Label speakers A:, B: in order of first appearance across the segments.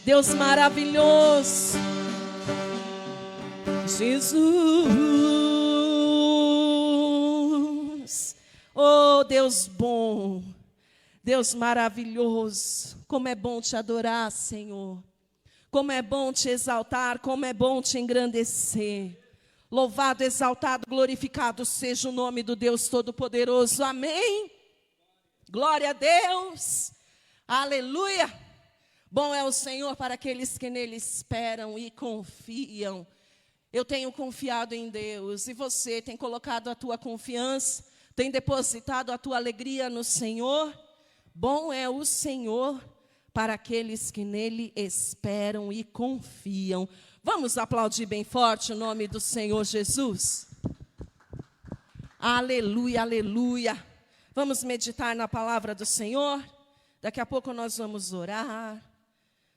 A: Deus maravilhoso, Jesus, oh Deus bom, Deus maravilhoso, como é bom te adorar, Senhor, como é bom te exaltar, como é bom te engrandecer. Louvado, exaltado, glorificado seja o nome do Deus Todo-Poderoso, amém? Glória a Deus, aleluia. Bom é o Senhor para aqueles que nele esperam e confiam. Eu tenho confiado em Deus, e você tem colocado a tua confiança, tem depositado a tua alegria no Senhor? Bom é o Senhor para aqueles que nele esperam e confiam. Vamos aplaudir bem forte o nome do Senhor Jesus. Aleluia, aleluia. Vamos meditar na palavra do Senhor. Daqui a pouco nós vamos orar.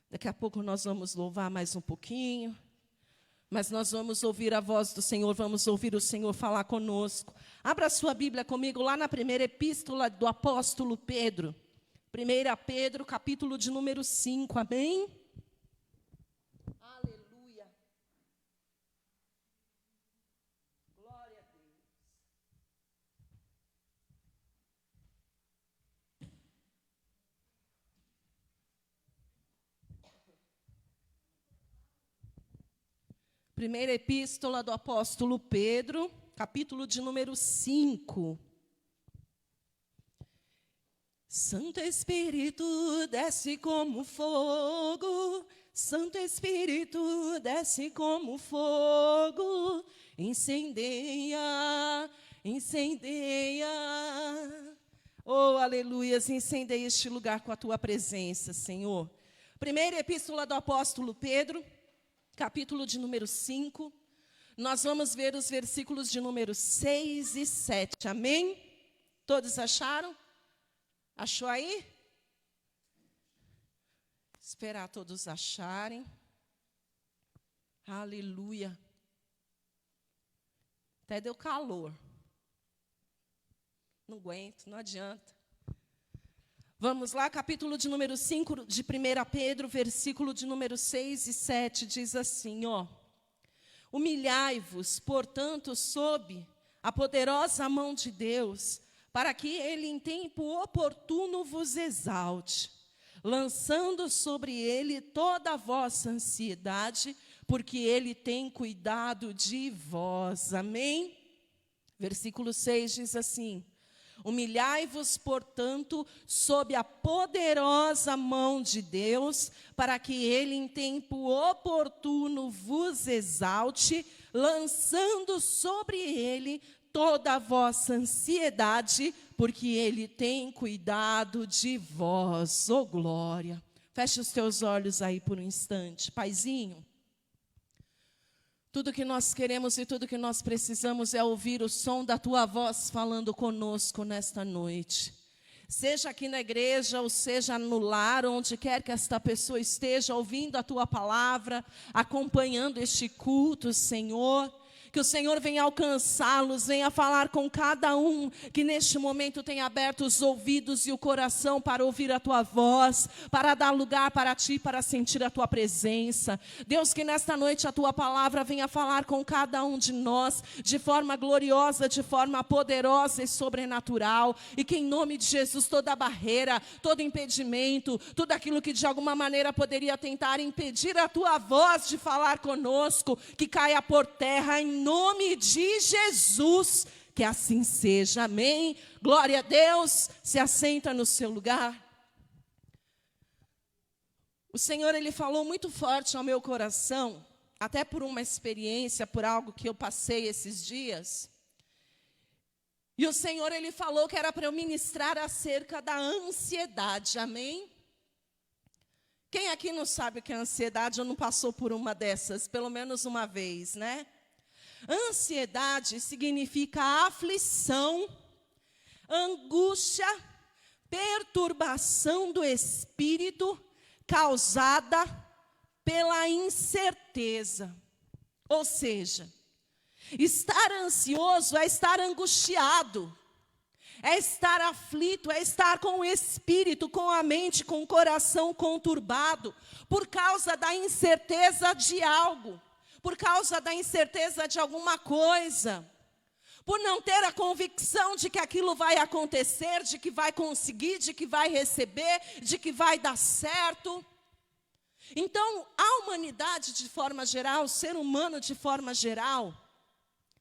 A: Daqui a pouco nós vamos louvar mais um pouquinho. Mas nós vamos ouvir a voz do Senhor, vamos ouvir o Senhor falar conosco. Abra sua Bíblia comigo lá na primeira epístola do apóstolo Pedro. 1 Pedro, capítulo de número 5, amém? Aleluia. Glória a Deus. Primeira epístola do apóstolo Pedro, capítulo de número 5. Santo Espírito desce como fogo, Santo Espírito desce como fogo, incendeia, incendeia. Oh, aleluias, incendeia este lugar com a tua presença, Senhor. Primeira epístola do apóstolo Pedro, capítulo de número 5. Nós vamos ver os versículos de número 6 e 7, amém? Todos acharam? Achou aí? Esperar todos acharem. Aleluia. Até deu calor. Não aguento, não adianta. Vamos lá, capítulo de número 5 de 1 Pedro, versículo de número 6 e 7, diz assim, ó. Humilhai-vos, portanto, sob a poderosa mão de Deus, para que ele em tempo oportuno vos exalte, lançando sobre ele toda a vossa ansiedade, porque ele tem cuidado de vós. Amém? Versículo 6 diz assim: humilhai-vos, portanto, sob a poderosa mão de Deus, para que ele em tempo oportuno vos exalte, lançando sobre ele toda a vossa ansiedade, porque ele tem cuidado de vós. Oh, glória. Feche os teus olhos aí por um instante. Paizinho, tudo que nós queremos e tudo que nós precisamos é ouvir o som da tua voz falando conosco nesta noite. Seja aqui na igreja ou seja no lar, onde quer que esta pessoa esteja ouvindo a tua palavra, acompanhando este culto, Senhor. Que o Senhor venha alcançá-los, venha falar com cada um que neste momento tem aberto os ouvidos e o coração para ouvir a tua voz, para dar lugar para ti, para sentir a tua presença. Deus, que nesta noite a tua palavra venha falar com cada um de nós, de forma gloriosa, de forma poderosa e sobrenatural. E que em nome de Jesus toda barreira, todo impedimento, tudo aquilo que de alguma maneira poderia tentar impedir a tua voz de falar conosco, que caia por terra em nome de Jesus, que assim seja, amém? Glória a Deus, se assenta no seu lugar. O Senhor, Ele falou muito forte ao meu coração, até por uma experiência, por algo que eu passei esses dias. E o Senhor, Ele falou que era para eu ministrar acerca da ansiedade, amém? Quem aqui não sabe o que é ansiedade ou não passou por uma dessas, pelo menos uma vez, né? Ansiedade significa aflição, angústia, perturbação do espírito causada pela incerteza. Ou seja, estar ansioso é estar angustiado, é estar aflito, é estar com o espírito, com a mente, com o coração conturbado, por causa da incerteza de algo, por causa da incerteza de alguma coisa, por não ter a convicção de que aquilo vai acontecer, de que vai conseguir, de que vai receber, de que vai dar certo. Então, a humanidade de forma geral, o ser humano de forma geral,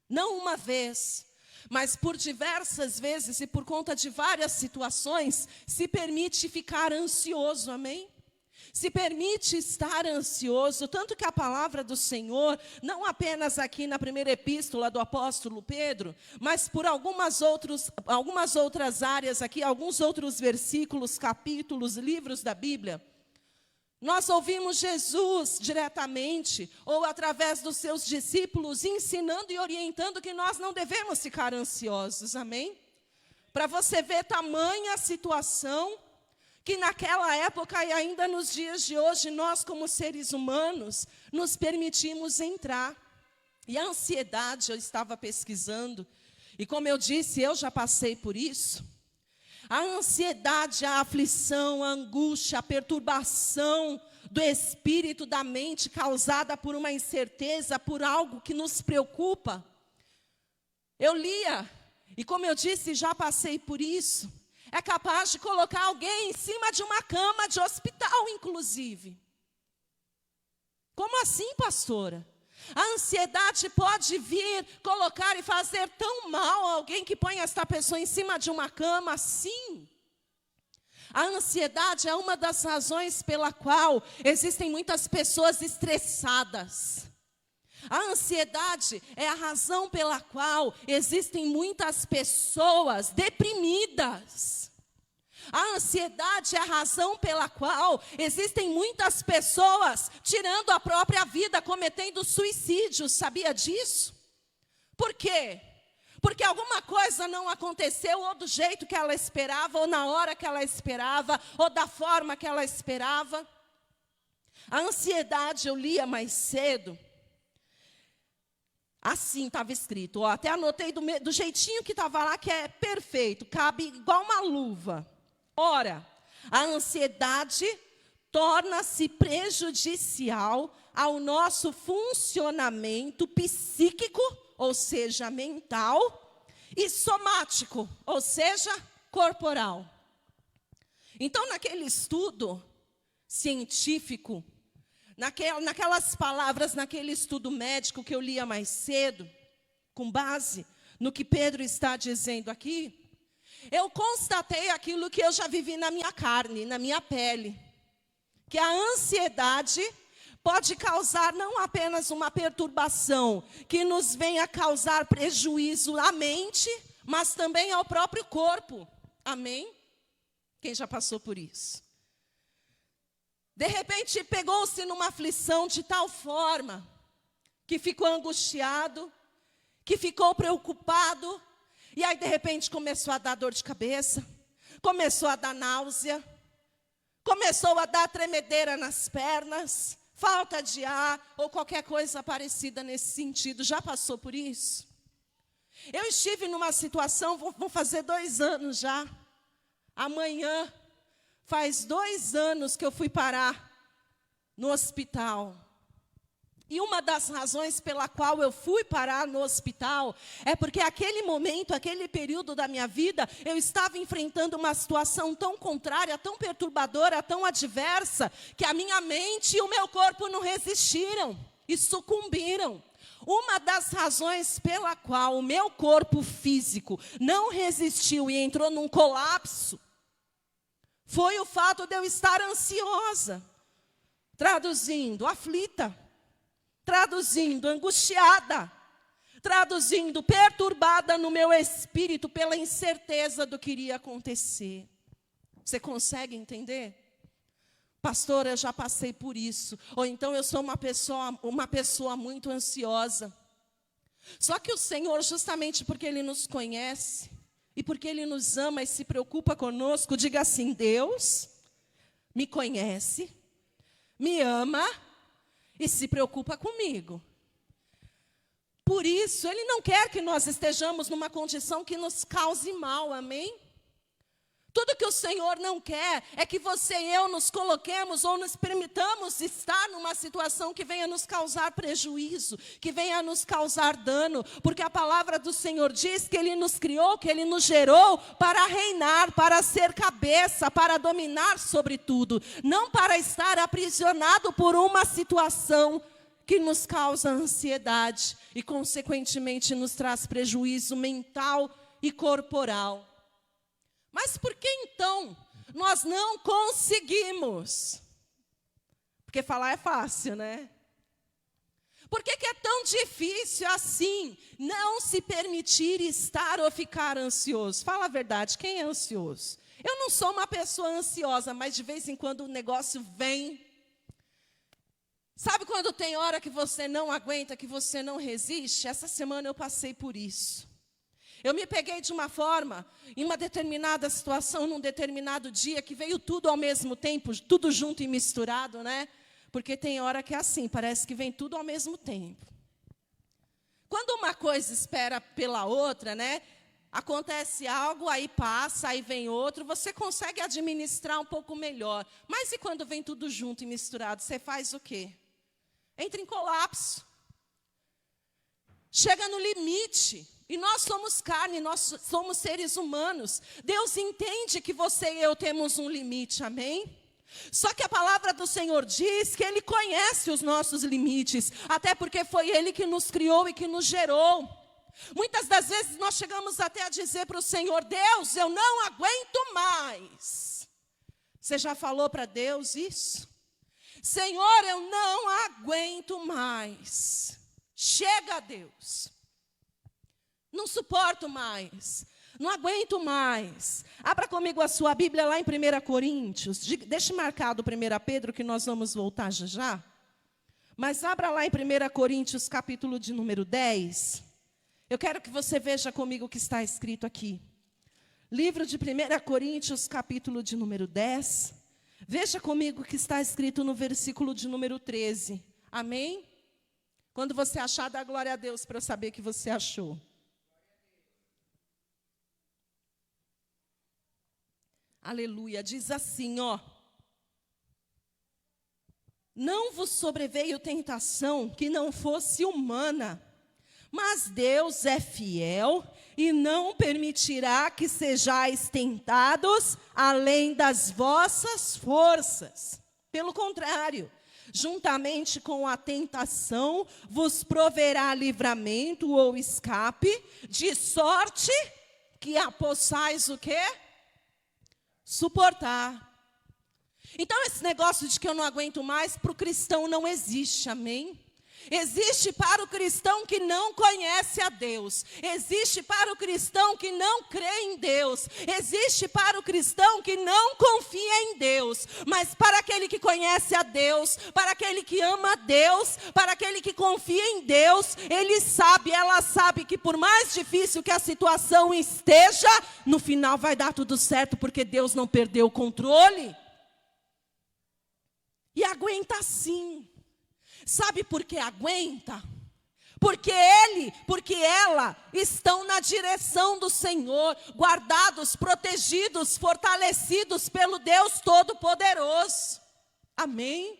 A: não uma vez, mas por diversas vezes e por conta de várias situações, se permite ficar ansioso, amém? Se permite estar ansioso, tanto que a palavra do Senhor, não apenas aqui na primeira epístola do apóstolo Pedro, mas por algumas outras áreas aqui, alguns outros versículos, capítulos, livros da Bíblia, nós ouvimos Jesus diretamente, ou através dos seus discípulos, ensinando e orientando que nós não devemos ficar ansiosos, amém? Para você ver tamanha situação, que naquela época e ainda nos dias de hoje, nós como seres humanos, nos permitimos entrar. E a ansiedade, eu estava pesquisando, e como eu disse, eu já passei por isso. A ansiedade, a aflição, a angústia, a perturbação do espírito, da mente, causada por uma incerteza, por algo que nos preocupa. Eu lia, e como eu disse, já passei por isso. É capaz de colocar alguém em cima de uma cama de hospital, inclusive. Como assim, pastora? A ansiedade pode vir, colocar e fazer tão mal a alguém que põe esta pessoa em cima de uma cama, sim. A ansiedade é uma das razões pela qual existem muitas pessoas estressadas. A ansiedade é a razão pela qual existem muitas pessoas deprimidas. A ansiedade é a razão pela qual existem muitas pessoas tirando a própria vida, cometendo suicídio. Sabia disso? Por quê? Porque alguma coisa não aconteceu ou do jeito que ela esperava, ou na hora que ela esperava, ou da forma que ela esperava. A ansiedade, eu lia mais cedo, assim estava escrito, até anotei do jeitinho que estava lá, que é perfeito, cabe igual uma luva. Ora, a ansiedade torna-se prejudicial ao nosso funcionamento psíquico, ou seja, mental, e somático, ou seja, corporal. Então, naquele estudo científico, naquelas palavras, naquele estudo médico que eu lia mais cedo, com base no que Pedro está dizendo aqui, eu constatei aquilo que eu já vivi na minha carne, na minha pele, que a ansiedade pode causar não apenas uma perturbação, que nos venha causar prejuízo à mente, mas também ao próprio corpo. Amém? Quem já passou por isso? De repente, pegou-se numa aflição de tal forma, que ficou angustiado, que ficou preocupado, e aí, de repente, começou a dar dor de cabeça, começou a dar náusea, começou a dar tremedeira nas pernas, falta de ar, ou qualquer coisa parecida nesse sentido. Já passou por isso? Eu estive numa situação, vão fazer 2 anos já. Amanhã, faz 2 anos que eu fui parar no hospital. E uma das razões pela qual eu fui parar no hospital é porque aquele momento, aquele período da minha vida, eu estava enfrentando uma situação tão contrária, tão perturbadora, tão adversa, que a minha mente e o meu corpo não resistiram e sucumbiram. Uma das razões pela qual o meu corpo físico não resistiu e entrou num colapso foi o fato de eu estar ansiosa, traduzindo, aflita. Traduzindo, angustiada, traduzindo, perturbada no meu espírito pela incerteza do que iria acontecer. Você consegue entender? Pastor, eu já passei por isso. Ou então eu sou uma pessoa muito ansiosa. Só que o Senhor, justamente porque Ele nos conhece, e porque Ele nos ama e se preocupa conosco, diga assim: Deus me conhece, me ama, e se preocupa comigo. Por isso, Ele não quer que nós estejamos numa condição que nos cause mal, amém? Tudo que o Senhor não quer é que você e eu nos coloquemos ou nos permitamos estar numa situação que venha nos causar prejuízo, que venha nos causar dano, porque a palavra do Senhor diz que Ele nos criou, que Ele nos gerou para reinar, para ser cabeça, para dominar sobre tudo, não para estar aprisionado por uma situação que nos causa ansiedade e, consequentemente, nos traz prejuízo mental e corporal. Mas por que então nós não conseguimos? Porque falar é fácil, né? Por que é tão difícil assim não se permitir estar ou ficar ansioso? Fala a verdade, quem é ansioso? Eu não sou uma pessoa ansiosa, mas de vez em quando o negócio vem. Sabe quando tem hora que você não aguenta, que você não resiste? Essa semana eu passei por isso. Eu me peguei de uma forma, em uma determinada situação, num determinado dia, que veio tudo ao mesmo tempo, tudo junto e misturado, né? Porque tem hora que é assim, parece que vem tudo ao mesmo tempo. Quando uma coisa espera pela outra, né? Acontece algo, aí passa, aí vem outro, você consegue administrar um pouco melhor. Mas e quando vem tudo junto e misturado, você faz o quê? Entra em colapso. Chega no limite. E nós somos carne, nós somos seres humanos. Deus entende que você e eu temos um limite, amém? Só que a palavra do Senhor diz que Ele conhece os nossos limites, até porque foi Ele que nos criou e que nos gerou. Muitas das vezes nós chegamos até a dizer para o Senhor: Deus, eu não aguento mais. Você já falou para Deus isso? Senhor, eu não aguento mais. Chega, Deus. Não suporto mais, não aguento mais. Abra comigo a sua Bíblia lá em 1 Coríntios. Deixe marcado 1 Pedro, que nós vamos voltar já já. Mas abra lá em 1 Coríntios, capítulo de número 10. Eu quero que você veja comigo o que está escrito aqui. Livro de 1 Coríntios, capítulo de número 10. Veja comigo o que está escrito no versículo de número 13. Amém? Quando você achar, dá glória a Deus para eu saber que você achou. Aleluia, diz assim, ó. Não vos sobreveio tentação que não fosse humana, mas Deus é fiel e não permitirá que sejais tentados além das vossas forças. Pelo contrário, juntamente com a tentação, vos proverá livramento ou escape, de sorte que a possais o quê? Suportar. Então esse negócio de que eu não aguento mais, para o cristão não existe, amém? Existe para o cristão que não conhece a Deus. Existe para o cristão que não crê em Deus. Existe para o cristão que não confia em Deus. Mas para aquele que conhece a Deus, para aquele que ama a Deus, para aquele que confia em Deus, ele sabe, ela sabe que por mais difícil que a situação esteja, no final vai dar tudo certo, porque Deus não perdeu o controle. E aguenta sim. Sabe por que aguenta? Porque ele, porque ela estão na direção do Senhor, guardados, protegidos, fortalecidos pelo Deus Todo-Poderoso. Amém?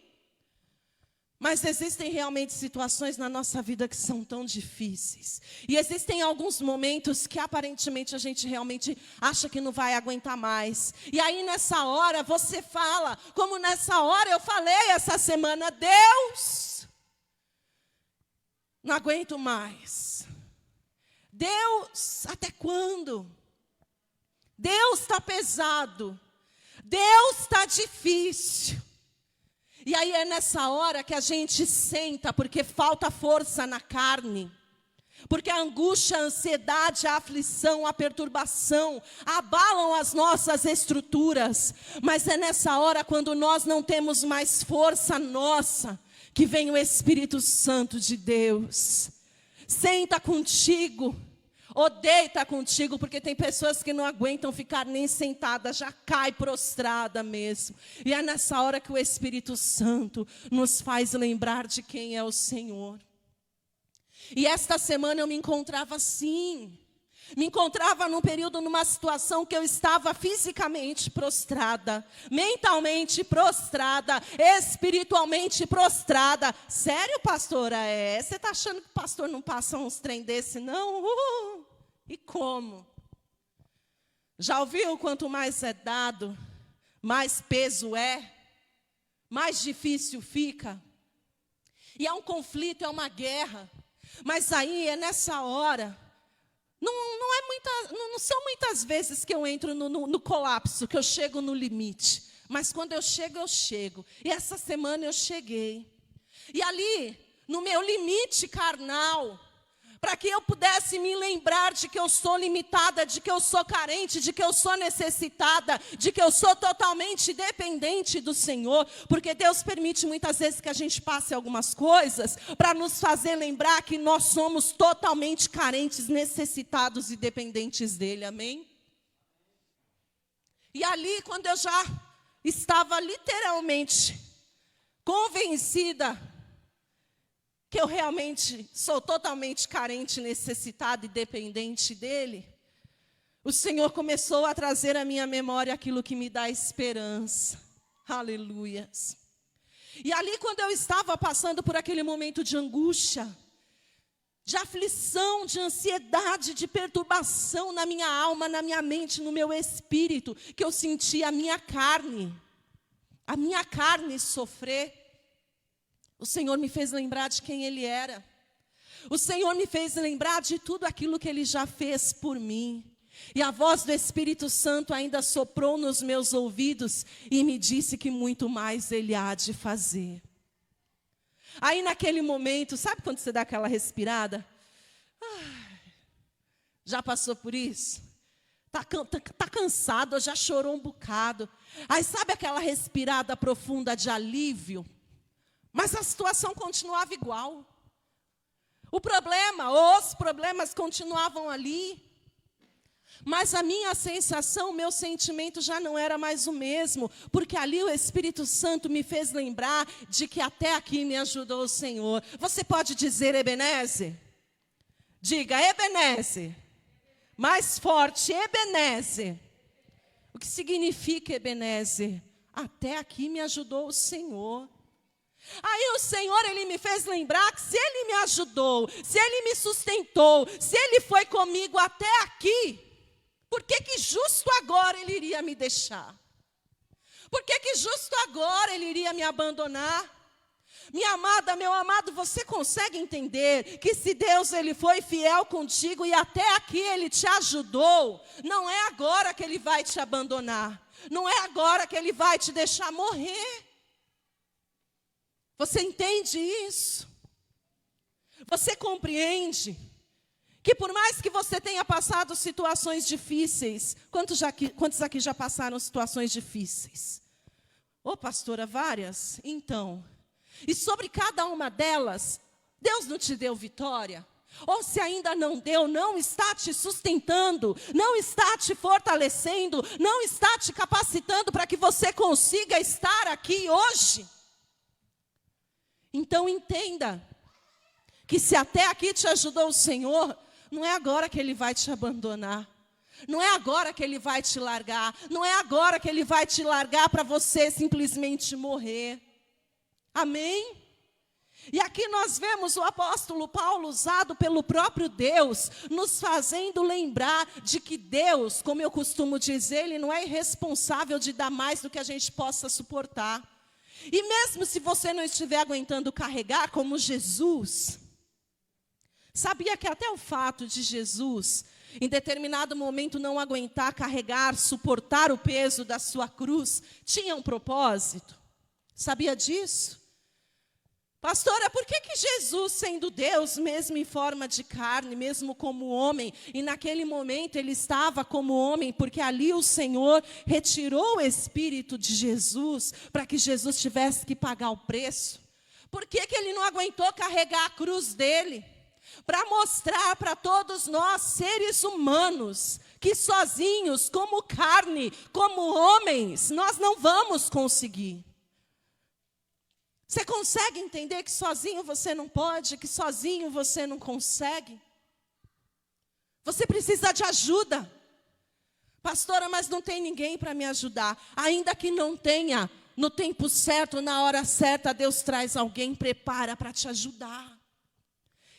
A: Mas existem realmente situações na nossa vida que são tão difíceis. E existem alguns momentos que aparentemente a gente realmente acha que não vai aguentar mais. E aí nessa hora você fala, como nessa hora eu falei essa semana: Deus, não aguento mais. Deus, até quando? Deus está pesado. Deus está difícil. E aí é nessa hora que a gente senta, porque falta força na carne. Porque a angústia, a ansiedade, a aflição, a perturbação abalam as nossas estruturas. Mas é nessa hora, quando nós não temos mais força nossa, que vem o Espírito Santo de Deus. Senta contigo. Ou deita contigo, porque tem pessoas que não aguentam ficar nem sentada, já cai prostrada mesmo. E é nessa hora que o Espírito Santo nos faz lembrar de quem é o Senhor. E esta semana eu me encontrava assim. Me encontrava num período, numa situação que eu estava fisicamente prostrada, mentalmente prostrada, espiritualmente prostrada. Sério, pastora? Você está achando que o pastor não passa uns trem desse, não? E como? Já ouviu, quanto mais é dado, mais peso é, mais difícil fica? E é um conflito, é uma guerra. Mas aí, é nessa hora, não são muitas vezes que eu entro no colapso, que eu chego no limite. Mas quando eu chego. E essa semana eu cheguei. E ali, no meu limite carnal, para que eu pudesse me lembrar de que eu sou limitada, de que eu sou carente, de que eu sou necessitada, de que eu sou totalmente dependente do Senhor, porque Deus permite muitas vezes que a gente passe algumas coisas para nos fazer lembrar que nós somos totalmente carentes, necessitados e dependentes dEle, amém? E ali, quando eu já estava literalmente convencida que eu realmente sou totalmente carente, necessitada e dependente dEle, o Senhor começou a trazer à minha memória aquilo que me dá esperança. Aleluias. E ali, quando eu estava passando por aquele momento de angústia, de aflição, de ansiedade, de perturbação na minha alma, na minha mente, no meu espírito, que eu sentia a minha carne sofrer, o Senhor me fez lembrar de quem Ele era. O Senhor me fez lembrar de tudo aquilo que Ele já fez por mim. E a voz do Espírito Santo ainda soprou nos meus ouvidos e me disse que muito mais Ele há de fazer. Aí naquele momento, sabe quando você dá aquela respirada? Já passou por isso? Tá cansado, já chorou um bocado. Aí sabe aquela respirada profunda de alívio? Mas a situação continuava igual. Os problemas continuavam ali. Mas a minha sensação, o meu sentimento já não era mais o mesmo. Porque ali o Espírito Santo me fez lembrar de que até aqui me ajudou o Senhor. Você pode dizer Ebenezer? Diga Ebenezer. Mais forte, Ebenezer. O que significa Ebenezer? Até aqui me ajudou o Senhor. Aí o Senhor, Ele me fez lembrar que se Ele me ajudou, se Ele me sustentou, se Ele foi comigo até aqui, por que justo agora Ele iria me deixar? Por que justo agora Ele iria me abandonar? Minha amada, meu amado, você consegue entender que se Deus Ele foi fiel contigo e até aqui Ele te ajudou, não é agora que Ele vai te abandonar, não é agora que Ele vai te deixar morrer. Você entende isso? Você compreende que por mais que você tenha passado situações difíceis, quantos aqui já passaram situações difíceis? Ô, pastora, várias? Então, e sobre cada uma delas, Deus não te deu vitória? Ou se ainda não deu, não está te sustentando, não está te fortalecendo, não está te capacitando para que você consiga estar aqui hoje? Então entenda que se até aqui te ajudou o Senhor, não é agora que Ele vai te abandonar. Não é agora que Ele vai te largar. Não é agora que Ele vai te largar para você simplesmente morrer. Amém? E aqui nós vemos o apóstolo Paulo usado pelo próprio Deus, nos fazendo lembrar de que Deus, como eu costumo dizer, Ele não é irresponsável de dar mais do que a gente possa suportar. E mesmo se você não estiver aguentando carregar como Jesus, sabia que até o fato de Jesus, em determinado momento, não aguentar carregar, suportar o peso da sua cruz, tinha um propósito? Sabia disso? Pastora, por que Jesus, sendo Deus, mesmo em forma de carne, mesmo como homem, e naquele momento Ele estava como homem, porque ali o Senhor retirou o Espírito de Jesus, para que Jesus tivesse que pagar o preço? Por que Ele não aguentou carregar a cruz dele? Para mostrar para todos nós, seres humanos, que sozinhos, como carne, como homens, nós não vamos conseguir. Você consegue entender que sozinho você não pode, que sozinho você não consegue? Você precisa de ajuda. Pastora, mas não tem ninguém para me ajudar. Ainda que não tenha, no tempo certo, na hora certa, Deus traz alguém, prepara para te ajudar.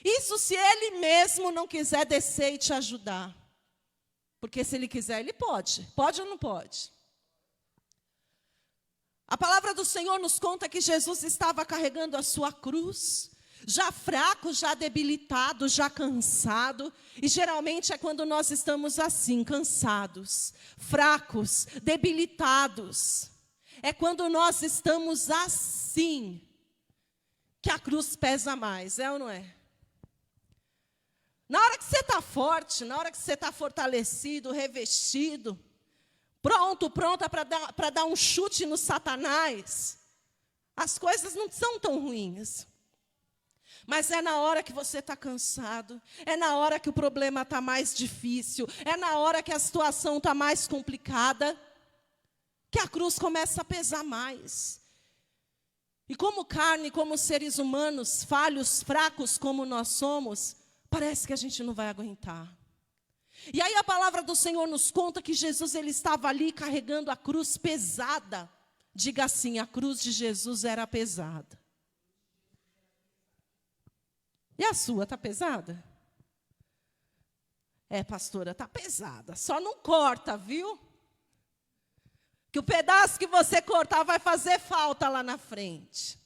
A: Isso se Ele mesmo não quiser descer e te ajudar. Porque se Ele quiser, Ele pode. Pode ou não pode? A palavra do Senhor nos conta que Jesus estava carregando a sua cruz, já fraco, já debilitado, já cansado. E geralmente é quando nós estamos assim, cansados, fracos, debilitados. É quando nós estamos assim, que a cruz pesa mais, é ou não é? Na hora que você está forte, na hora que você está fortalecido, revestido, pronta para dar um chute no Satanás, as coisas não são tão ruins. Mas é na hora que você está cansado, é na hora que o problema está mais difícil, é na hora que a situação está mais complicada, que a cruz começa a pesar mais. E como carne, como seres humanos, falhos, fracos como nós somos, parece que a gente não vai aguentar. E aí a palavra do Senhor nos conta que Jesus ele estava ali carregando a cruz pesada. Diga assim, a cruz de Jesus era pesada. E a sua está pesada? É, pastora, está pesada. Só não corta, viu? Que o pedaço que você cortar vai fazer falta lá na frente.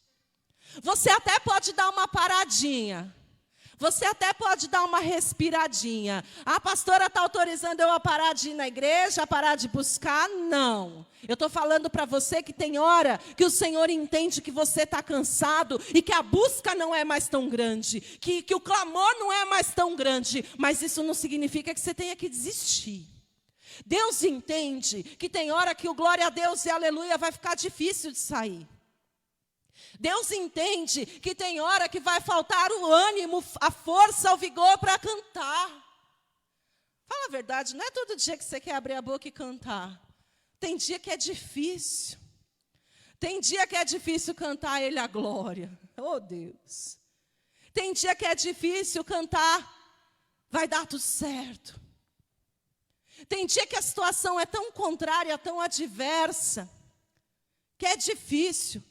A: Você até pode dar uma paradinha. Você até pode dar uma respiradinha. A pastora está autorizando eu a parar de ir na igreja, a parar de buscar? Não. Eu estou falando para você que tem hora que o Senhor entende que você está cansado e que a busca não é mais tão grande, que o clamor não é mais tão grande, mas isso não significa que você tenha que desistir. Deus entende que tem hora que o glória a Deus e aleluia vai ficar difícil de sair. Deus entende que tem hora que vai faltar o ânimo, a força, o vigor para cantar. Fala a verdade, não é todo dia que você quer abrir a boca e cantar. Tem dia que é difícil. Tem dia que é difícil cantar a Ele a glória. Oh, Deus. Tem dia que é difícil cantar, vai dar tudo certo. Tem dia que a situação é tão contrária, tão adversa, que é difícil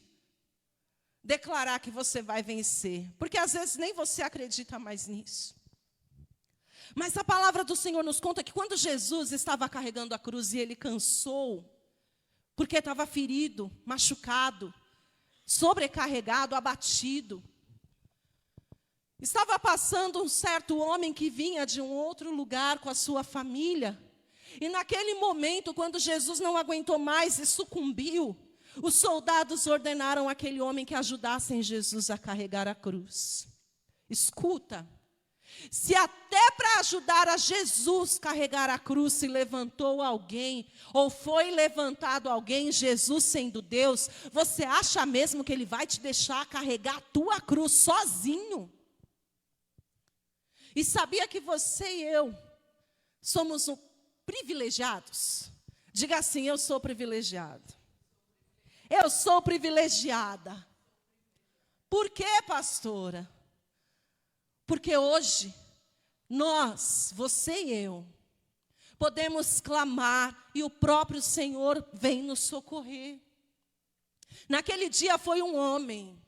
A: declarar que você vai vencer, porque às vezes nem você acredita mais nisso. Mas a palavra do Senhor nos conta que quando Jesus estava carregando a cruz e ele cansou, porque estava ferido, machucado, sobrecarregado, abatido, estava passando um certo homem que vinha de um outro lugar com a sua família, e naquele momento, quando Jesus não aguentou mais e sucumbiu, os soldados ordenaram aquele homem que ajudasse Jesus a carregar a cruz. Escuta, se até para ajudar a Jesus carregar a cruz se levantou alguém, ou foi levantado alguém, Jesus sendo Deus, você acha mesmo que Ele vai te deixar carregar a tua cruz sozinho? E sabia que você e eu somos privilegiados? Diga assim, eu sou privilegiado. Eu sou privilegiada. Por quê, pastora? Porque hoje, nós, você e eu, podemos clamar e o próprio Senhor vem nos socorrer. Naquele dia foi um homem.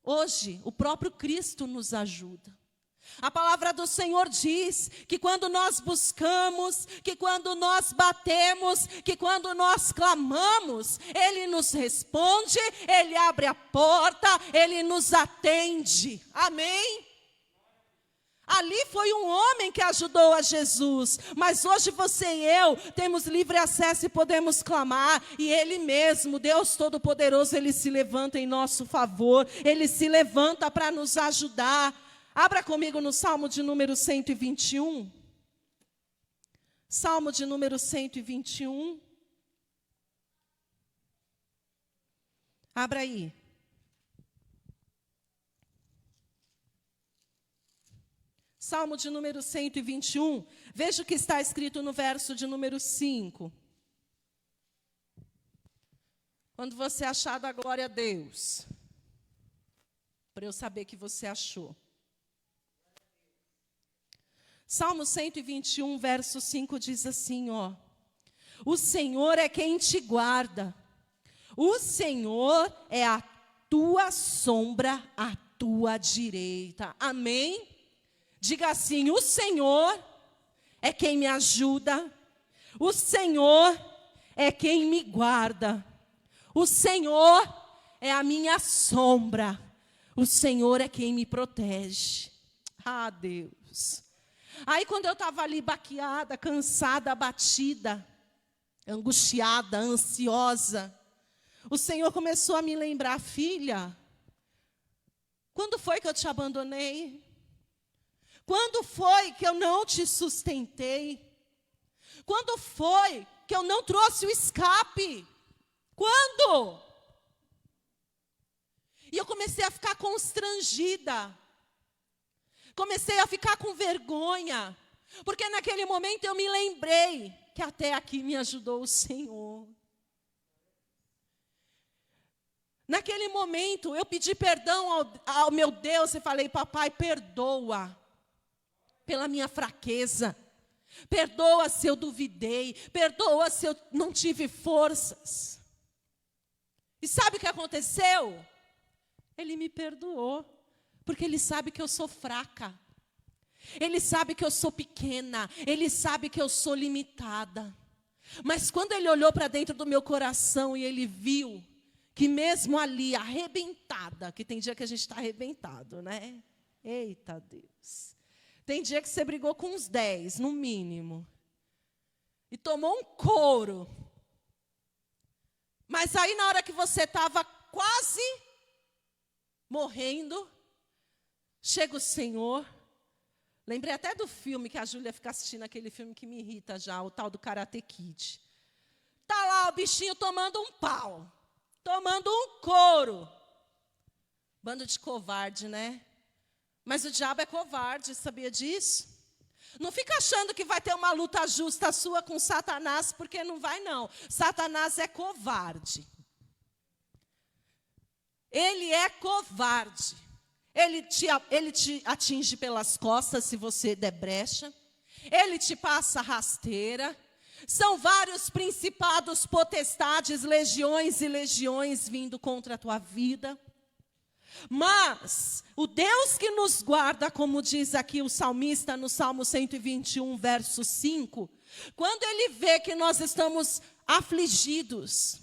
A: Hoje, o próprio Cristo nos ajuda. A palavra do Senhor diz que quando nós buscamos, que quando nós batemos, que quando nós clamamos, Ele nos responde, Ele abre a porta, Ele nos atende. Amém? Ali foi um homem que ajudou a Jesus, mas hoje você e eu temos livre acesso e podemos clamar, e Ele mesmo, Deus Todo-Poderoso, Ele se levanta em nosso favor, Ele se levanta para nos ajudar. Abra comigo no Salmo de número 121. Salmo de número 121. Abra aí. Salmo de número 121. Veja o que está escrito no verso de número 5. Quando você achar, dá glória a Deus. para eu saber que você achou. Salmo 121, verso 5 diz assim, ó. O Senhor é quem te guarda. O Senhor é a tua sombra à tua direita. Amém? Diga assim, o Senhor é quem me ajuda. O Senhor é quem me guarda. O Senhor é a minha sombra. O Senhor é quem me protege. Ah, Deus. Aí quando eu estava ali baqueada, cansada, abatida, angustiada, ansiosa, o Senhor começou a me lembrar, filha, quando foi que eu te abandonei? Quando foi que eu não te sustentei? Quando foi que eu não trouxe o escape? Quando? E eu comecei a ficar constrangida. Comecei a ficar com vergonha. Porque naquele momento eu me lembrei que até aqui me ajudou o Senhor. Naquele momento eu pedi perdão ao meu Deus e falei, papai, perdoa pela minha fraqueza. Perdoa se eu duvidei. Perdoa se eu não tive forças. E sabe o que aconteceu? Ele me perdoou. Porque Ele sabe que eu sou fraca. Ele sabe que eu sou pequena. Ele sabe que eu sou limitada. Mas quando Ele olhou para dentro do meu coração e Ele viu que mesmo ali, arrebentada, que tem dia que a gente está arrebentado, né? Eita Deus. Tem dia que você brigou com uns 10, no mínimo. E tomou um couro. Mas aí na hora que você estava quase morrendo, chega o Senhor. Lembrei até do filme que a Júlia fica assistindo, aquele filme que me irrita já, o tal do Karate Kid. Tá lá o bichinho tomando um pau, tomando um couro. Bando de covarde, né? Mas o diabo é covarde, sabia disso? Não fica achando que vai ter uma luta justa sua com Satanás, porque não vai não. Satanás é covarde. Ele é covarde. Ele te atinge pelas costas se você der brecha. Ele te passa rasteira. São vários principados, potestades, legiões e legiões vindo contra a tua vida. Mas o Deus que nos guarda, como diz aqui o salmista no Salmo 121, verso 5, quando Ele vê que nós estamos afligidos,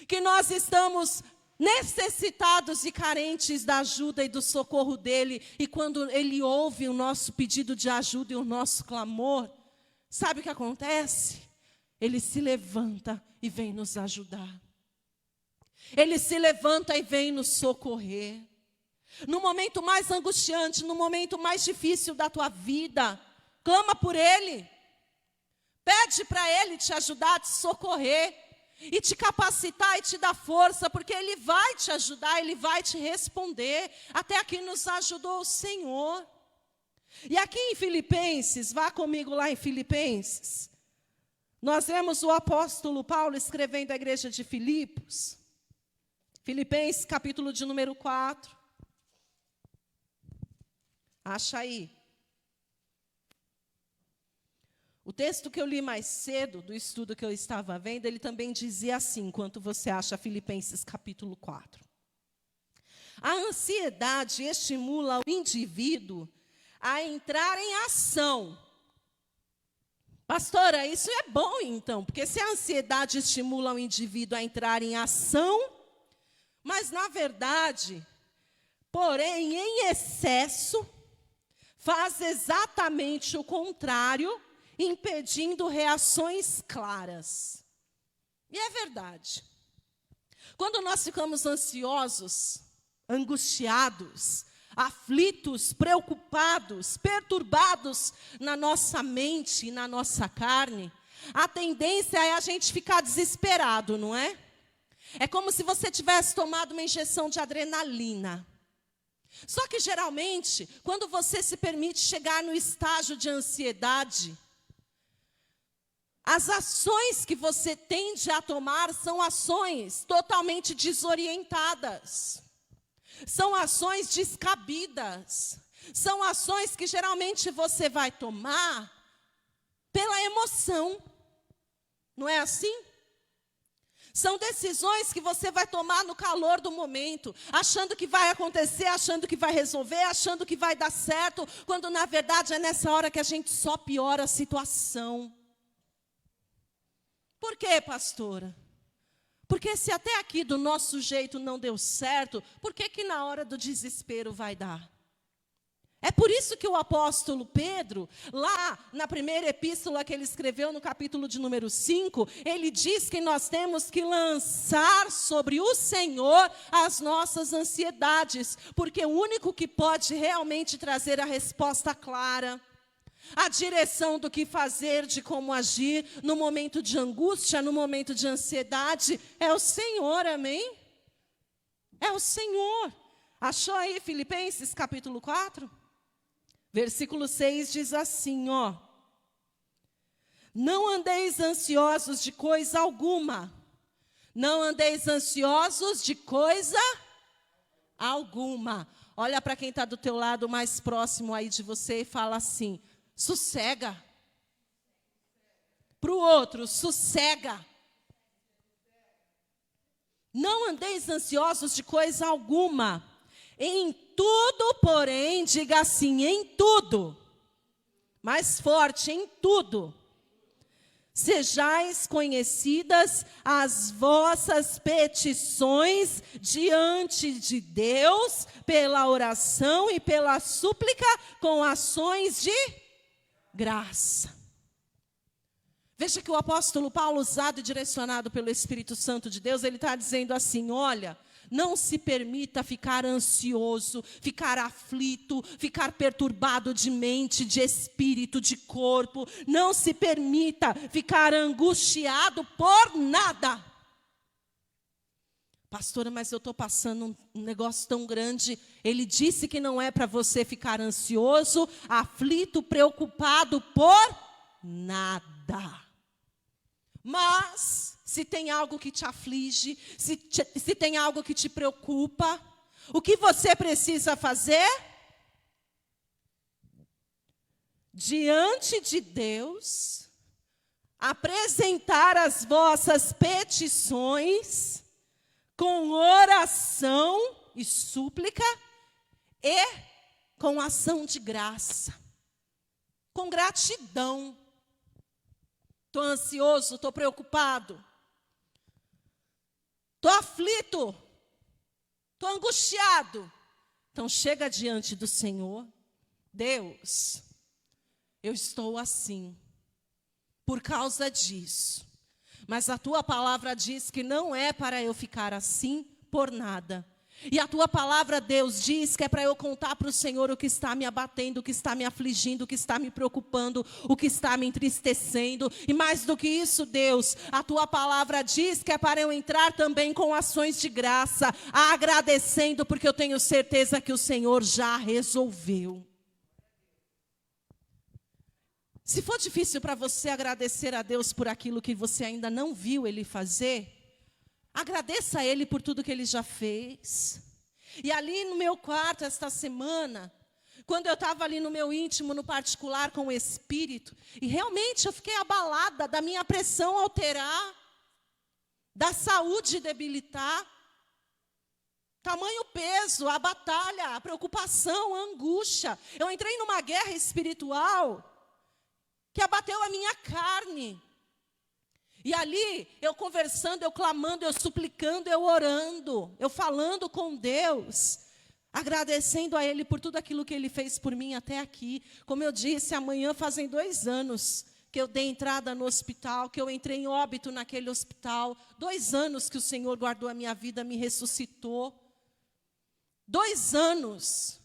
A: que nós estamos necessitados e carentes da ajuda e do socorro dEle, e quando Ele ouve o nosso pedido de ajuda e o nosso clamor, sabe o que acontece? Ele se levanta e vem nos ajudar. Ele se levanta e vem nos socorrer. No momento mais angustiante, no momento mais difícil da tua vida, clama por Ele. Pede para Ele te ajudar, te socorrer, e te capacitar e te dar força, porque Ele vai te ajudar, Ele vai te responder. Até aqui nos ajudou o Senhor. E aqui em Filipenses, vá comigo lá em Filipenses. Nós vemos o apóstolo Paulo escrevendo à igreja de Filipos. Filipenses, capítulo de número 4. Acha aí. O texto que eu li mais cedo, do estudo que eu estava vendo, ele também dizia assim, enquanto você acha Filipenses, capítulo 4. A ansiedade estimula o indivíduo a entrar em ação. Pastora, isso é bom então, porque se a ansiedade estimula o indivíduo a entrar em ação, mas na verdade, porém em excesso, faz exatamente o contrário, impedindo reações claras. E é verdade. Quando nós ficamos ansiosos, angustiados, aflitos, preocupados, perturbados na nossa mente e na nossa carne, a tendência é a gente ficar desesperado, não é? É como se você tivesse tomado uma injeção de adrenalina. Só que geralmente, quando você se permite chegar no estágio de ansiedade, as ações que você tende a tomar são ações totalmente desorientadas. São ações descabidas. São ações que geralmente você vai tomar pela emoção. Não é assim? São decisões que você vai tomar no calor do momento, achando que vai acontecer, achando que vai resolver, achando que vai dar certo, quando na verdade é nessa hora que a gente só piora a situação. Por quê, pastora? Porque se até aqui do nosso jeito não deu certo, por que que na hora do desespero vai dar? É por isso que o apóstolo Pedro, lá na primeira epístola que ele escreveu, no capítulo de número 5, ele diz que nós temos que lançar sobre o Senhor as nossas ansiedades, porque o único que pode realmente trazer a resposta clara, a direção do que fazer, de como agir, no momento de angústia, no momento de ansiedade, é o Senhor, amém? É o Senhor. Achou aí Filipenses capítulo 4? Versículo 6 diz assim, ó. Não andeis ansiosos de coisa alguma. Não andeis ansiosos de coisa alguma. Olha para quem está do teu lado, mais próximo aí de você, e fala assim, sossega. Para o outro, sossega. Não andeis ansiosos de coisa alguma. Em tudo, porém, diga assim, em tudo. Mais forte, em tudo. Sejais conhecidas as vossas petições diante de Deus, pela oração e pela súplica, com ações de graça. Veja que o apóstolo Paulo, usado e direcionado pelo Espírito Santo de Deus, ele está dizendo assim, olha, não se permita ficar ansioso, ficar aflito, ficar perturbado de mente, de espírito, de corpo. Não se permita ficar angustiado por nada. Pastora, mas eu estou passando um negócio tão grande. Ele disse que não é para você ficar ansioso, aflito, preocupado por nada. Mas, se tem algo que te aflige, se tem algo que te preocupa, o que você precisa fazer? Diante de Deus, apresentar as vossas petições com oração e súplica e com ação de graça, com gratidão. Estou ansioso, estou preocupado, estou aflito, estou angustiado. Então chega diante do Senhor. Deus, eu estou assim, por causa disso. Mas a tua palavra diz que não é para eu ficar assim por nada. E a tua palavra, Deus, diz que é para eu contar para o Senhor o que está me abatendo, o que está me afligindo, o que está me preocupando, o que está me entristecendo. E mais do que isso, Deus, a tua palavra diz que é para eu entrar também com ações de graça, agradecendo, porque eu tenho certeza que o Senhor já resolveu. Se for difícil para você agradecer a Deus por aquilo que você ainda não viu Ele fazer, agradeça a Ele por tudo que Ele já fez. E ali no meu quarto, esta semana, quando eu estava ali no meu íntimo, no particular com o Espírito, e realmente eu fiquei abalada da minha pressão alterar, da saúde debilitar, tamanho peso, a batalha, a preocupação, a angústia. Eu entrei numa guerra espiritual que abateu a minha carne. E ali, eu conversando, eu clamando, eu suplicando, eu orando, eu falando com Deus, agradecendo a Ele por tudo aquilo que Ele fez por mim até aqui. Como eu disse, amanhã fazem 2 anos que eu dei entrada no hospital, que eu entrei em óbito naquele hospital. 2 anos que o Senhor guardou a minha vida, me ressuscitou. 2 anos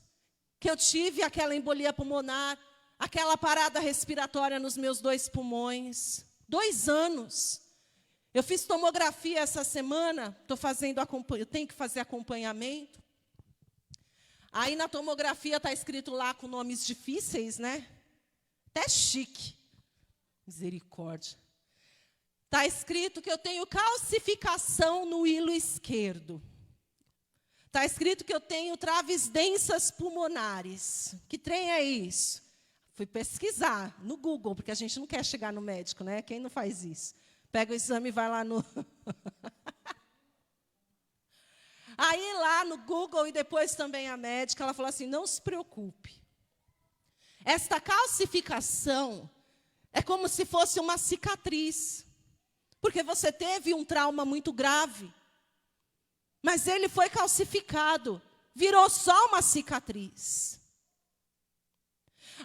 A: que eu tive aquela embolia pulmonar, aquela parada respiratória nos meus 2 pulmões. 2 anos. Eu fiz tomografia essa semana, eu tenho que fazer acompanhamento. Aí na tomografia está escrito lá com nomes difíceis, né? Até chique. Misericórdia. Está escrito que eu tenho calcificação no hilo esquerdo. Está escrito que eu tenho traves densas pulmonares. Que trem é isso? Fui pesquisar no Google, porque a gente não quer chegar no médico, né? Quem não faz isso? Pega o exame e vai lá no... Aí lá no Google e depois também a médica, ela falou assim, não se preocupe. Esta calcificação é como se fosse uma cicatriz. Porque você teve um trauma muito grave. Mas ele foi calcificado, virou só uma cicatriz.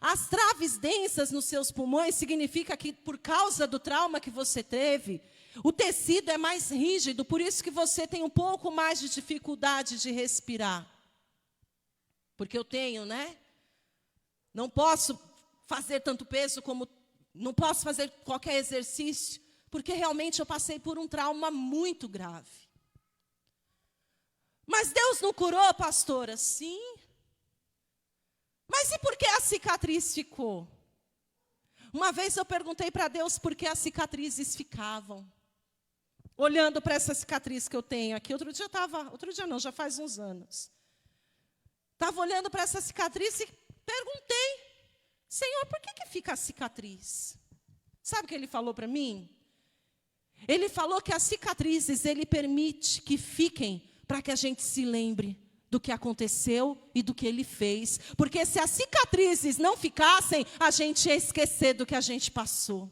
A: As traves densas nos seus pulmões significa que por causa do trauma que você teve, o tecido é mais rígido, por isso que você tem um pouco mais de dificuldade de respirar. Porque eu tenho, né? Não posso fazer tanto peso como... Não posso fazer qualquer exercício, porque realmente eu passei por um trauma muito grave. Mas Deus não curou, pastora? Sim. Mas e por que a cicatriz ficou? Uma vez eu perguntei para Deus por que as cicatrizes ficavam. Olhando para essa cicatriz que eu tenho aqui. Outro dia não, já faz uns anos. Estava olhando para essa cicatriz e perguntei, Senhor, por que fica a cicatriz? Sabe o que ele falou para mim? Ele falou que as cicatrizes, ele permite que fiquem para que a gente se lembre do que aconteceu e do que ele fez. Porque se as cicatrizes não ficassem, a gente ia esquecer do que a gente passou.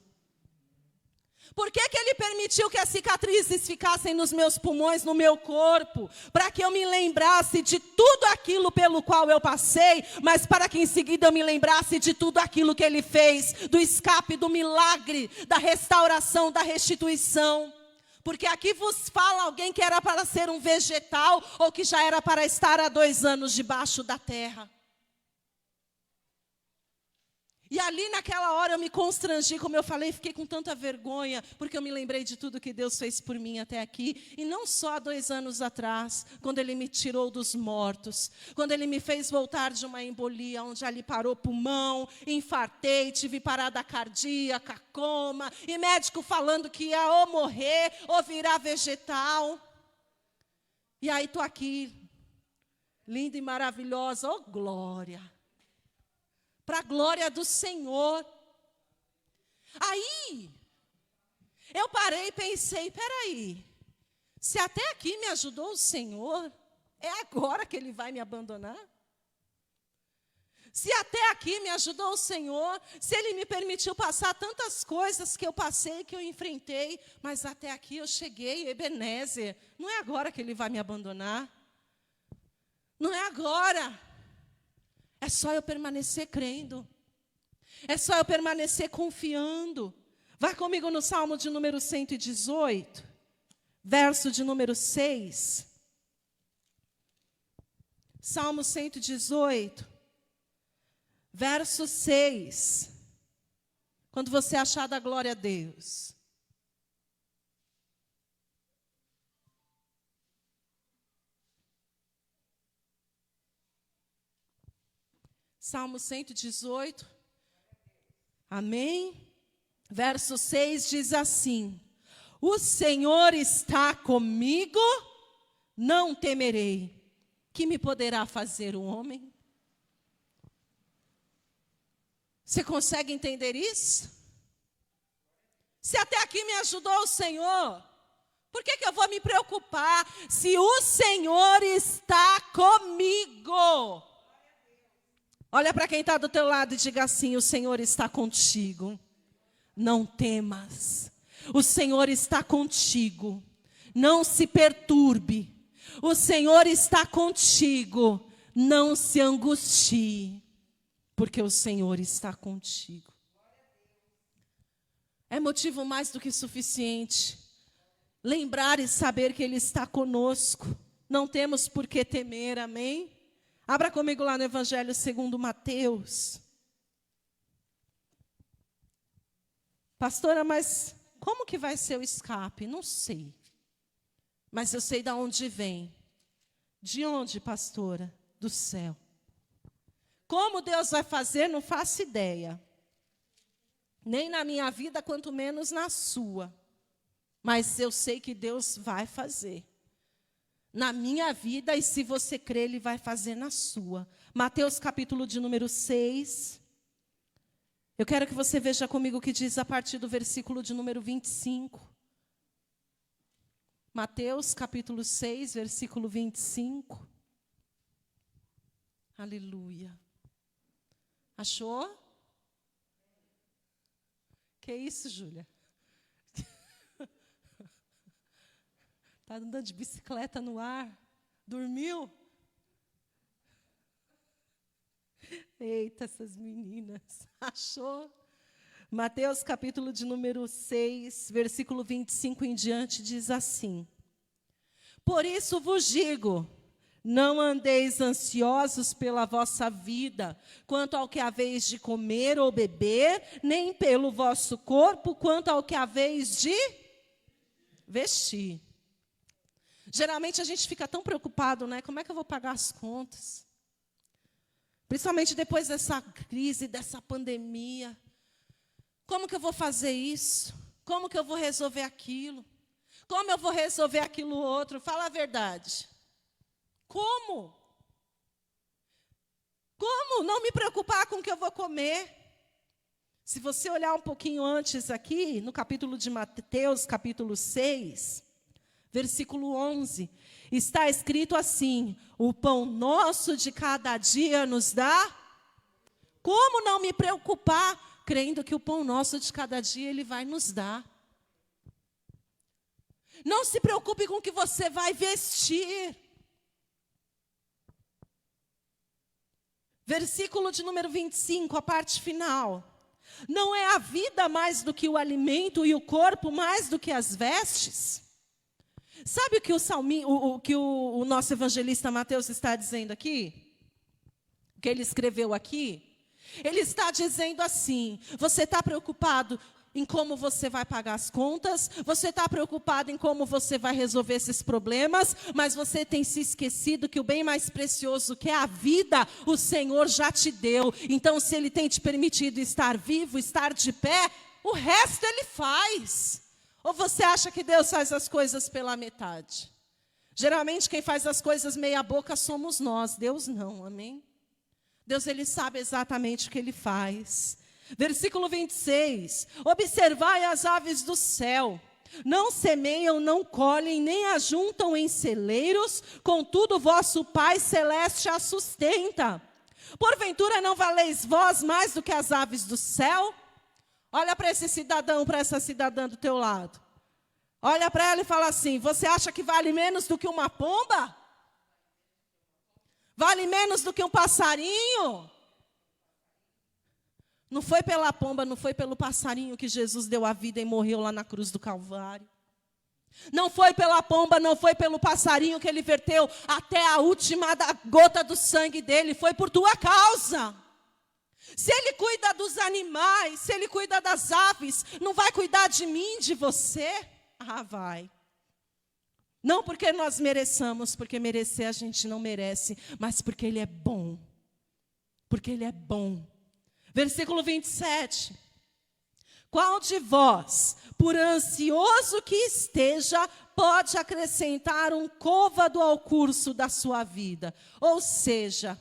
A: Por que ele permitiu que as cicatrizes ficassem nos meus pulmões, no meu corpo? Para que eu me lembrasse de tudo aquilo pelo qual eu passei, mas para que em seguida eu me lembrasse de tudo aquilo que ele fez, do escape, do milagre, da restauração, da restituição. Porque aqui vos fala alguém que era para ser um vegetal ou que já era para estar há 2 anos debaixo da terra. E ali naquela hora eu me constrangi, como eu falei, fiquei com tanta vergonha, porque eu me lembrei de tudo que Deus fez por mim até aqui. E não só há 2 anos atrás, quando Ele me tirou dos mortos, quando Ele me fez voltar de uma embolia, onde ali parou o pulmão, infartei, tive parada cardíaca, coma, e médico falando que ia ou morrer ou virar vegetal. E aí estou aqui, linda e maravilhosa, oh glória! Para a glória do Senhor. Aí, eu parei e pensei, peraí, se até aqui me ajudou o Senhor, é agora que Ele vai me abandonar? Se até aqui me ajudou o Senhor, se Ele me permitiu passar tantas coisas que eu passei, que eu enfrentei, mas até aqui eu cheguei, Ebenezer, não é agora que Ele vai me abandonar? Não é agora. É só eu permanecer crendo. É só eu permanecer confiando. Vai comigo no Salmo de número 118, verso de número 6. Salmo 118, verso 6. Quando você achar, da glória a Deus. Salmo 118, amém? Verso 6 diz assim: o Senhor está comigo, não temerei. Que me poderá fazer o homem? Você consegue entender isso? Se até aqui me ajudou o Senhor, por que eu vou me preocupar se o Senhor está comigo? Olha para quem está do teu lado e diga assim: o Senhor está contigo, não temas. O Senhor está contigo, não se perturbe. O Senhor está contigo, não se angustie, porque o Senhor está contigo. É motivo mais do que suficiente lembrar e saber que Ele está conosco. Não temos por que temer, amém? Abra comigo lá no Evangelho segundo Mateus. Pastora, mas como que vai ser o escape? Não sei. Mas eu sei de onde vem. De onde, pastora? Do céu. Como Deus vai fazer, não faço ideia. Nem na minha vida, quanto menos na sua. Mas eu sei que Deus vai fazer. na minha vida, e se você crer, Ele vai fazer na sua. Mateus capítulo de número 6. Eu quero que você veja comigo o que diz a partir do versículo de número 25. Mateus capítulo 6, versículo 25. Aleluia. Achou? Que isso, Júlia? Está andando de bicicleta no ar? Dormiu? Eita, essas meninas. Achou? Mateus capítulo de número 6, versículo 25 em diante, diz assim: Por isso vos digo, não andeis ansiosos pela vossa vida, quanto ao que haveis de comer ou beber, nem pelo vosso corpo, quanto ao que haveis de vestir. Geralmente a gente fica tão preocupado, né? Como é que eu vou pagar as contas? Principalmente depois dessa crise, dessa pandemia. Como que eu vou fazer isso? Como que eu vou resolver aquilo? Como eu vou resolver aquilo outro? Fala a verdade. Como? Como não me preocupar com o que eu vou comer? Se você olhar um pouquinho antes aqui, no capítulo de Mateus, capítulo 6, versículo 11, está escrito assim: o pão nosso de cada dia nos dá. Como não me preocupar, crendo que o pão nosso de cada dia Ele vai nos dar? Não se preocupe com o que você vai vestir. Versículo de número 25, a parte final. Não é a vida mais do que o alimento e o corpo mais do que as vestes? Sabe o que o nosso evangelista Mateus está dizendo aqui? O que ele escreveu aqui? Ele está dizendo assim: você está preocupado em como você vai pagar as contas, você está preocupado em como você vai resolver esses problemas, mas você tem se esquecido que o bem mais precioso, que é a vida, o Senhor já te deu. Então, se Ele tem te permitido estar vivo, estar de pé, o resto Ele faz. Ou você acha que Deus faz as coisas pela metade? Geralmente quem faz as coisas meia boca somos nós, Deus não, amém? Deus, Ele sabe exatamente o que Ele faz. Versículo 26, observai as aves do céu, não semeiam, não colhem, nem ajuntam em celeiros, contudo vosso Pai Celeste as sustenta. Porventura não valeis vós mais do que as aves do céu? Olha para esse cidadão, para essa cidadã do teu lado. Olha para ela e fala assim: você acha que vale menos do que uma pomba? Vale menos do que um passarinho? Não foi pela pomba, não foi pelo passarinho que Jesus deu a vida e morreu lá na cruz do Calvário. Não foi pela pomba, não foi pelo passarinho que Ele verteu até a última gota do sangue dele. Foi por tua causa. Se Ele cuida dos animais, se Ele cuida das aves, não vai cuidar de mim, de você? Ah, vai. Não porque nós mereçamos, porque merecer a gente não merece, mas porque Ele é bom. Porque Ele é bom. Versículo 27. Qual de vós, por ansioso que esteja, pode acrescentar um côvado ao curso da sua vida? Ou seja,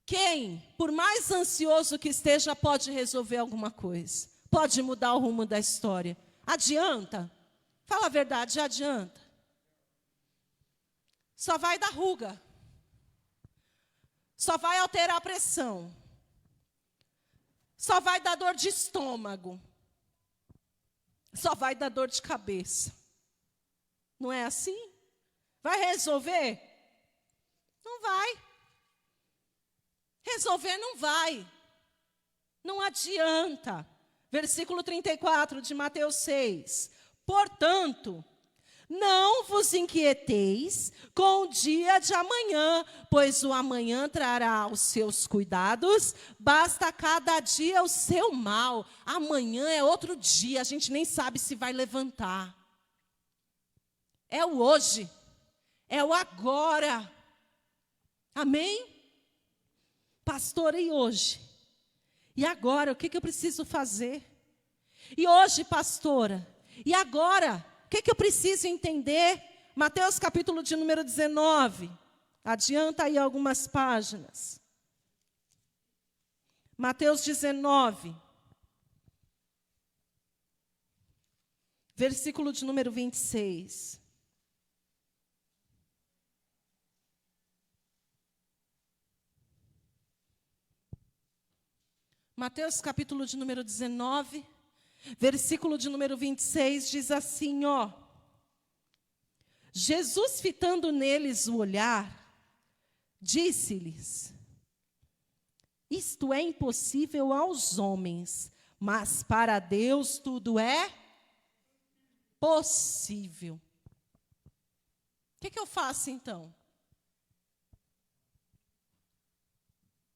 A: quem, por mais ansioso que esteja, pode resolver alguma coisa? Pode mudar o rumo da história? Adianta? Fala a verdade, adianta? Só vai dar ruga. Só vai alterar a pressão. Só vai dar dor de estômago. Só vai dar dor de cabeça. Não é assim? Vai resolver? Não vai. Resolver não vai. Não adianta. Versículo 34 de Mateus 6. Portanto, não vos inquieteis com o dia de amanhã, pois o amanhã trará os seus cuidados, basta cada dia o seu mal. Amanhã é outro dia, a gente nem sabe se vai levantar. É o hoje, é o agora. Amém? Pastora, e hoje? E agora, o que eu preciso fazer? E hoje, pastora? E agora? O que eu preciso entender? Mateus capítulo de número 19. Adianta aí algumas páginas. Mateus 19. Versículo de número 26. Mateus capítulo de número 19, versículo de número 26, diz assim, ó. Jesus, fitando neles o olhar, disse-lhes: isto é impossível aos homens, mas para Deus tudo é possível. O que eu faço então?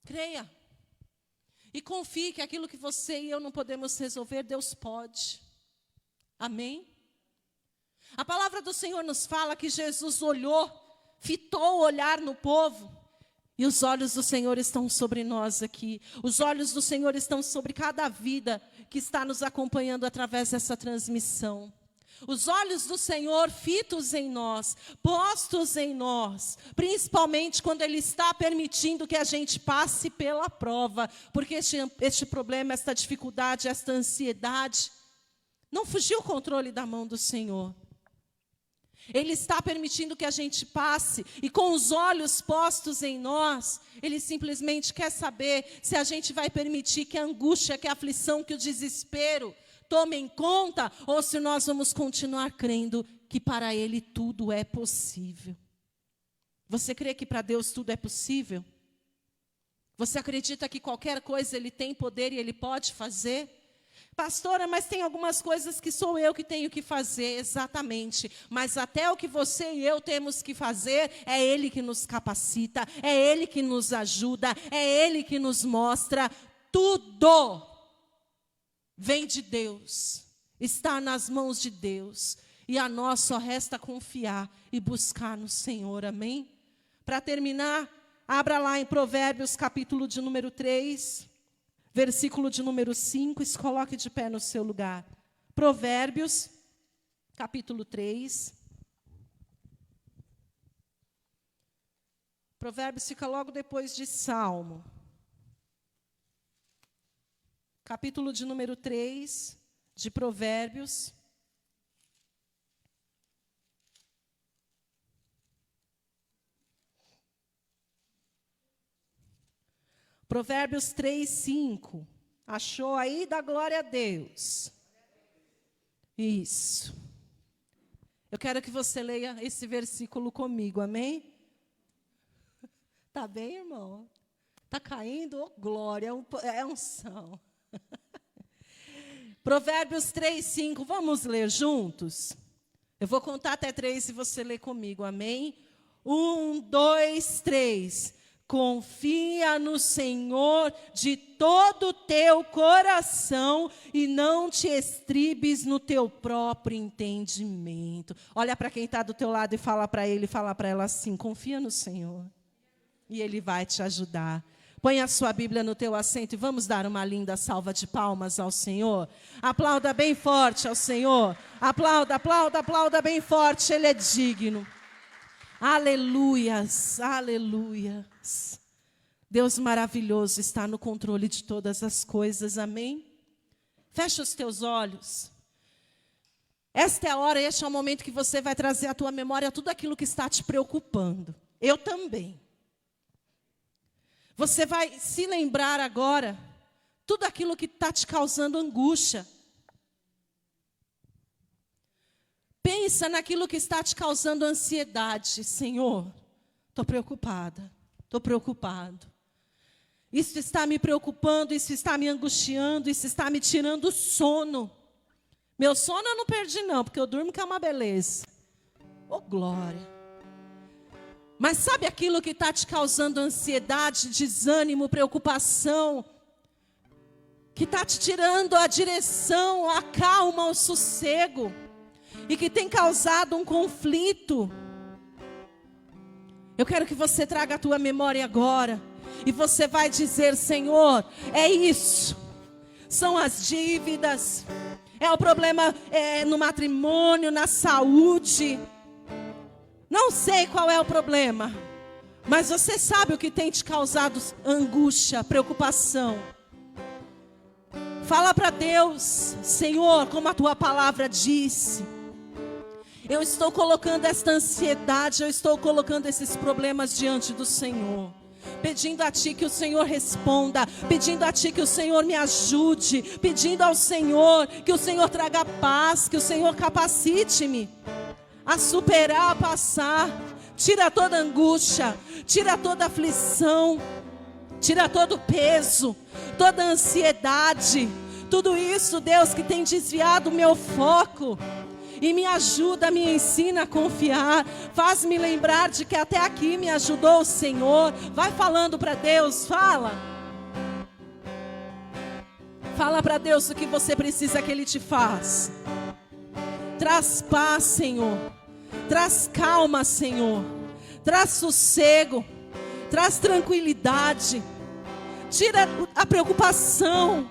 A: Creia. E confie que aquilo que você e eu não podemos resolver, Deus pode. Amém? A palavra do Senhor nos fala que Jesus olhou, fitou o olhar no povo. E os olhos do Senhor estão sobre nós aqui. Os olhos do Senhor estão sobre cada vida que está nos acompanhando através dessa transmissão. Os olhos do Senhor fitos em nós, postos em nós, principalmente quando Ele está permitindo que a gente passe pela prova, porque este problema, esta dificuldade, esta ansiedade, não fugiu o controle da mão do Senhor. Ele está permitindo que a gente passe, e com os olhos postos em nós, Ele simplesmente quer saber se a gente vai permitir que a angústia, que a aflição, que o desespero tomem conta, ou se nós vamos continuar crendo que para Ele tudo é possível. Você crê que para Deus tudo é possível? Você acredita que qualquer coisa Ele tem poder e Ele pode fazer? Pastora, mas tem algumas coisas que sou eu que tenho que fazer, exatamente. Mas até o que você e eu temos que fazer, é Ele que nos capacita, é Ele que nos ajuda, é Ele que nos mostra. Tudo vem de Deus, está nas mãos de Deus. E a nós só resta confiar e buscar no Senhor, amém? Para terminar, abra lá em Provérbios capítulo de número 3, versículo de número 5, e se coloque de pé no seu lugar. Provérbios, capítulo 3. Provérbios fica logo depois de Salmo. Capítulo de número 3, de Provérbios. Provérbios 3, 5. Achou aí? Dá glória a Deus. Isso. Eu quero que você leia esse versículo comigo, amém? Tá bem, irmão? Tá caindo? Oh, glória, é unção. Provérbios 3, 5. Vamos ler juntos? Eu vou contar até 3 e você lê comigo, amém? 1, 2, 3. Confia no Senhor de todo o teu coração e não te estribes no teu próprio entendimento. Olha para quem está do teu lado e fala para ele, fala para ela assim: confia no Senhor e Ele vai te ajudar. Põe a sua Bíblia no teu assento e vamos dar uma linda salva de palmas ao Senhor. Aplauda bem forte ao Senhor. Aplauda, aplauda, aplauda bem forte. Ele é digno. Aleluias, aleluias. Deus maravilhoso está no controle de todas as coisas, amém? Fecha os teus olhos. Esta é a hora, este é o momento que você vai trazer à tua memória tudo aquilo que está te preocupando. Eu também. Você vai se lembrar agora tudo aquilo que está te causando angústia. Pensa naquilo que está te causando ansiedade. Senhor, estou preocupada, estou preocupado. Isso está me preocupando, isso está me angustiando, isso está me tirando o sono. Meu sono eu não perdi não, porque eu durmo que é uma beleza. Oh, glória. Mas sabe aquilo que está te causando ansiedade, desânimo, preocupação? Que está te tirando a direção, a calma, o sossego. E que tem causado um conflito. Eu quero que você traga a tua memória agora. E você vai dizer: Senhor, é isso. São as dívidas. É o problema no matrimônio, na saúde. Não sei qual é o problema, mas você sabe o que tem te causado angústia, preocupação. Fala para Deus: Senhor, como a tua palavra disse, eu estou colocando esta ansiedade, eu estou colocando esses problemas diante do Senhor, pedindo a Ti que o Senhor responda, pedindo a Ti que o Senhor me ajude, pedindo ao Senhor que o Senhor traga paz, que o Senhor capacite-me a superar, a passar. Tira toda angústia, tira toda aflição, tira todo peso, toda ansiedade, tudo isso, Deus, que tem desviado o meu foco. E me ajuda, me ensina a confiar. Faz-me lembrar de que até aqui me ajudou o Senhor. Vai falando para Deus, fala. Fala para Deus o que você precisa que Ele te faça. Traz paz, Senhor. Traz calma, Senhor. Traz sossego. Traz tranquilidade. Tira a preocupação.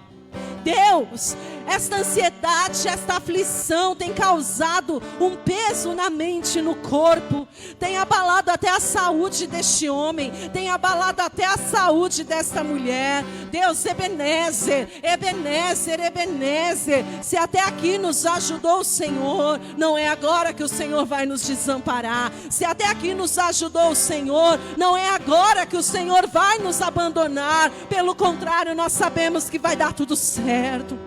A: Deus, esta ansiedade, esta aflição tem causado um peso na mente e no corpo, tem abalado até a saúde deste homem, tem abalado até a saúde desta mulher. Deus, Ebenezer, Ebenezer, Ebenezer, se até aqui nos ajudou o Senhor, não é agora que o Senhor vai nos desamparar. Se até aqui nos ajudou o Senhor, não é agora que o Senhor vai nos abandonar. Pelo contrário, nós sabemos que vai dar tudo certo.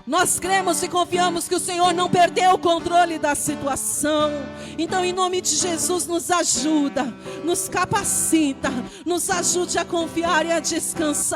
A: Nós cremos e confiamos que o Senhor não perdeu o controle da situação. Então, em nome de Jesus, nos ajuda, nos capacita, nos ajude a confiar e a descansar.